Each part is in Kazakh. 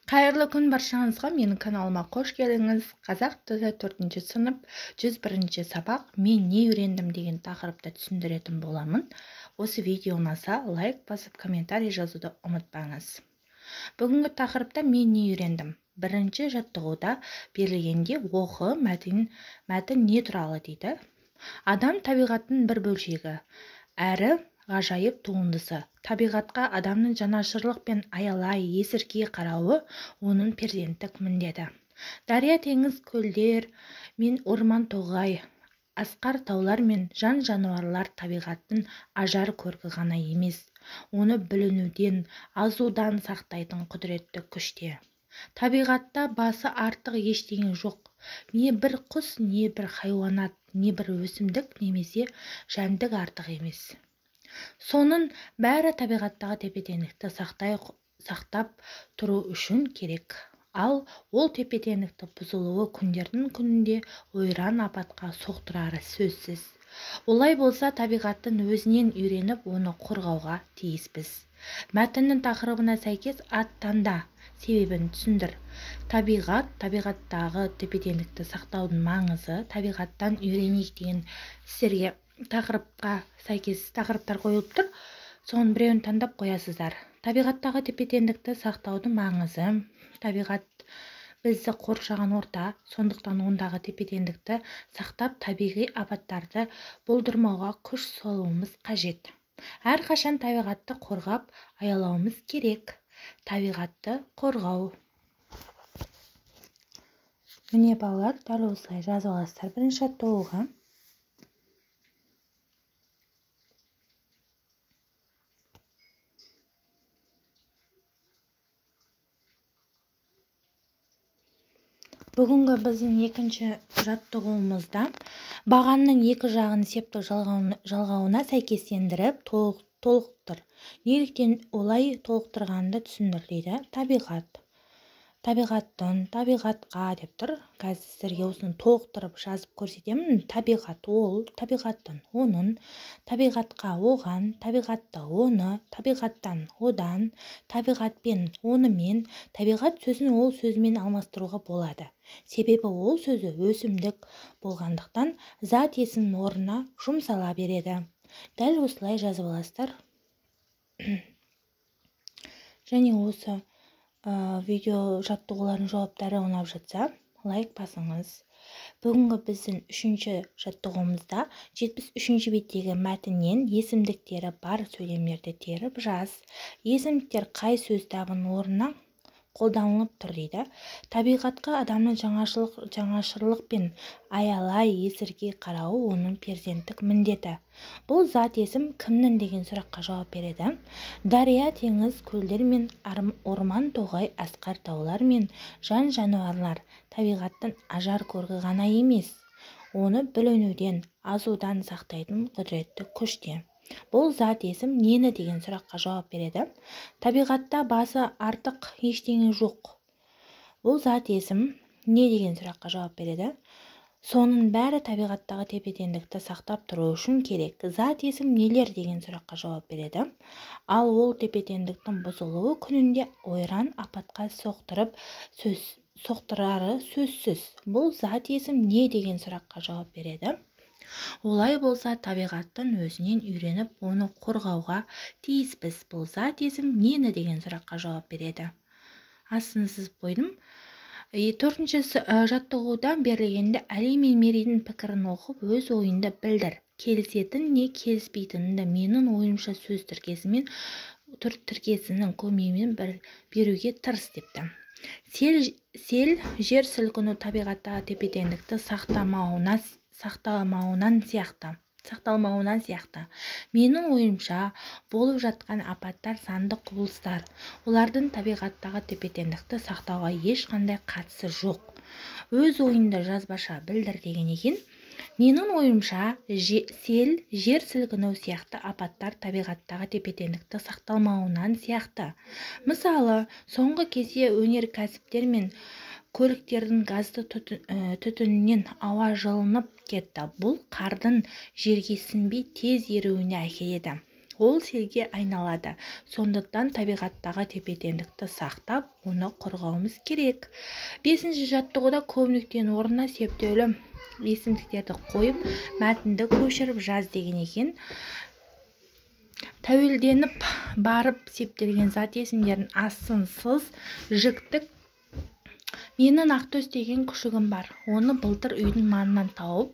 Қайырлы күн баршаңызға, менің каналыма қош келдіңіз. Қазақ тілі 4-ші сынып 101-ші сабақ мен не үйрендім деген тақырыпта түсіндіретін боламын. Осы видео ұнаса, лайк басып, комментарий жазуды ұмытпаңыз. Бүгінгі тақырыпта мен не үйрендім? Бірінші жаттығуда берілгенде оқы, мәтін не туралы дейді. Адам табиғаттың бір бөлшегі, әрі ғажайып туындысы. Табиғатқа адамның жанашырлық пен аялай, есіркей қарауы оның перзенттік міндеті. Дария, теңіз, көлдер мен орман тоғай, асқар таулар мен жан-жануарлар табиғаттың ажар көркі ғана емес, оны бүлінуден, азудан сақтайтын құдіретті күште. Табиғатта басы артық ештеңе жоқ. Не бір құс, не бір хайуанат, не бір өсімдік немесе жәндік артық емес. Соның бәрі табиғаттағы тепе-теңдікті сақтап тұру үшін керек. Ал ол тепе-теңдікті бұзылуы күндердің күнінде ойран апатқа соқтырары сөзсіз. Олай болса, табиғаттың өзінен үйреніп, оны қорғауға тиіспіз. Мәтіннің тақырыбына сәйкес аттанда себебін түсіндір. Табиғаттағы тепе-теңдікті сақтаудың маңызы, табиғаттан үйренейік деген сіздерге тақырыпқа сәйкес тақырыптар қойылып тұр. Соның біреуін таңдап қоясыздар. Табиғаттағы тепе-теңдікті сақтаудың маңызы, табиғат бізді қоршаған орта, сондықтан ондағы тепе-теңдікті сақтап, табиғи апаттарды болдырмауға күш салуымыз қажет. Әрқашан табиғатты қорғап, аялауымыз керек. Табиғатты қорғау. Міне балалар, дәл осылай жазып аласыздар бірінші жаттығуға. Бүгінгі біздің екінші жаттығуымызда бағанның екі жағын септік жалғауына сәйкестендіріп толықтыр. Неліктен олай толықтырғанды түсіндір дейді. Табиғаттың, табиғатқа деп тұр. Қазір сіздерге осыны толықтырып жазып көрсетемін. Табиғат ол, табиғаттың, оның, табиғатқа оған, табиғатты оны, табиғаттан одан, табиғатпен онымен, табиғат сөзін ол сөзімен алмастыруға болады. Себебі ол сөзі өсімдік болғандықтан зат есім орнына жұмсала береді. Дәл осылай жазып аласыздар. Және осы видео жаттығулардың жауаптары ұнап жатса, лайк басыңыз. Бүгінгі біздің үшінші жаттығуымызда 73-ші беттегі мәтіннен есімдіктері бар сөйлемдерді теріп жаз. Есімдіктер қай сөз табының орнына қолданылып тұр дейді. Табиғатқа адамның жанашырлық пен аялай, есіркей қарауы оның перзенттік міндеті. Бұл зат есім кімнің деген сұраққа жауап береді. Дария, теңіз, көлдер мен орман тоғай, асқар таулар мен жан-жануарлар табиғаттың ажар көркі ғана емес, оны бүлінуден, азудан сақтайтын құдіретті күште. Бұл зат есім нені деген сұраққа жауап береді. Табиғатта басы артық ештеңе жоқ. Бұл зат есім не деген сұраққа жауап береді. Соның бәрі табиғаттағы тепе-теңдікті сақтап тұру үшін керек. Зат есім нелер деген сұраққа жауап береді. Ал ол тепе-теңдіктің бұзылуы күнінде ойран апатқа соқтырары сөзсіз. Бұл зат есім не деген сұраққа жауап береді. Олай болса, табиғаттың өзінен үйреніп, оны қорғауға тиіспіз. Бұл зат есім нені деген сұраққа жауап береді. Астын сызып қойдым. 4-ші жаттығудан берілгенде Әли мен Мерейдің пікірін оқып, өз ойынды білдір. Келісетін не келіспейтінді менің ойымша сөз тіркесінің көмегімен беруге тырыс депті. Сел, жер сілкіну табиғаттағы тепе-теңдікті сақталмауынан сияқты. Менің ойымша, болып жатқан апаттар санды құбылыстар. Олардың табиғаттағы тепе-теңдікті сақтауға ешқандай қатысы жоқ. Өз ойынды жазбаша білдір деген екен. Менің ойымша, сел, жер сілкіну сияқты апаттар табиғаттағы тепе-теңдікті сақталмауынан сияқты. Мысалы, соңғы кезде өнеркәсіптер мен көліктердің газды түтінінен ауа жылынып кетті. Бұл қардың жерге сіңбей тез еруіне әкеледі. ол селге айналады. Сондықтан табиғаттағы тепе-теңдікті сақтап, оны қорғауымыз керек. 5-ші жаттығуда көбініктен орнына септеулі есімдіктерді қойып, мәтінді көшіріп жаз деген екен. Тәуелденіп барып септелген зат есімдерін ассынсыз жіктік. Менің Ақтөс деген күшігім бар. Оны былтыр үйдің маңынан тауып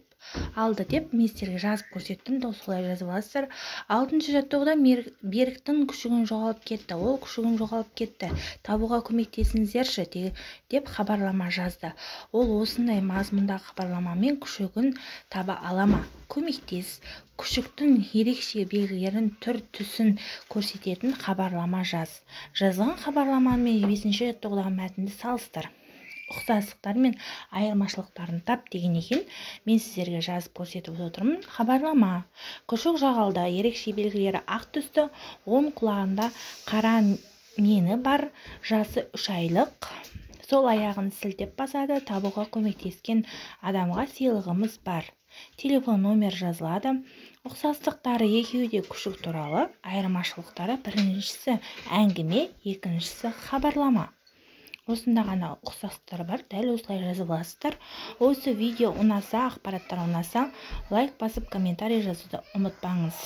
алды деп мен сіздерге жазып көрсеттім. Солай жазып аласыздар. 6-ші жаттығуда Беріктің күшігін жоғалып кетті. Ол күшігін жоғалып кетті. Табуға көмектесіңіздерші деп хабарлама жазды. Ол осындай мазмұндағы хабарламамен күшігін таба ала ма? Көмектес. Күшіктің ерекше белгілерін, түр-түсін көрсететін хабарлама жаз. Жазған хабарламамен 5-ші жаттығудағы мәтінді салыстыр. Ұқсастықтар мен айырмашылықтарын тап деген екен. Мен сіздерге жазып көрсетіп отырмын. Хабарлама. Күшік жоғалды. Ерекше белгілері ақ түсті, оң құлағында қара меңі бар, жасы 3 айлық. Сол аяғын сілтеп басады. Табуға көмектескен адамға сыйлығымыз бар. Телефон номер жазылады. Ұқсастықтары екеуі де күшік туралы, айырмашылықтары біріншісі әңгіме, екіншісі хабарлама. Осында ғана ұқсастықтар бар, дәл осылай жазып аласыздар. Осы видео ұнаса, ақпараттар ұнаса, лайк басып комментарий жазуды ұмытпаңыз.